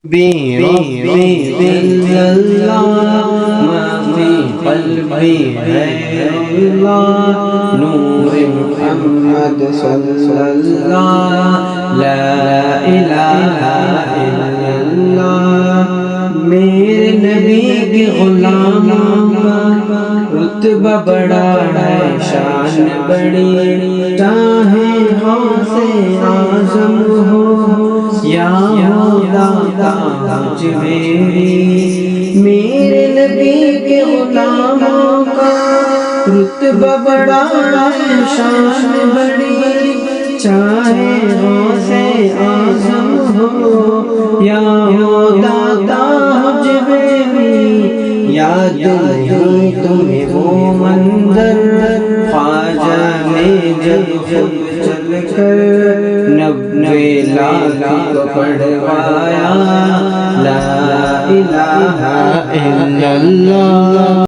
بربي صلى الله ما في قلبي غير الله نور محمد صلى الله لا إله إلا الله میرے نبی کے غلاموں کا رتبہ بڑا ہے شان بڑی چاہے غوث اعظم ہو یا داتا مجھ میرے نبی کے غلاموں کا رتبہ بڑا ہے شان بڑی چاہے غوث اعظم ہو یا داتا مجھ یاد نہیں تمہیں وہ منظر خواجہ نے جب خود چل کر 90 لاکھ کو پڑھوایا لا الہ الا اللہ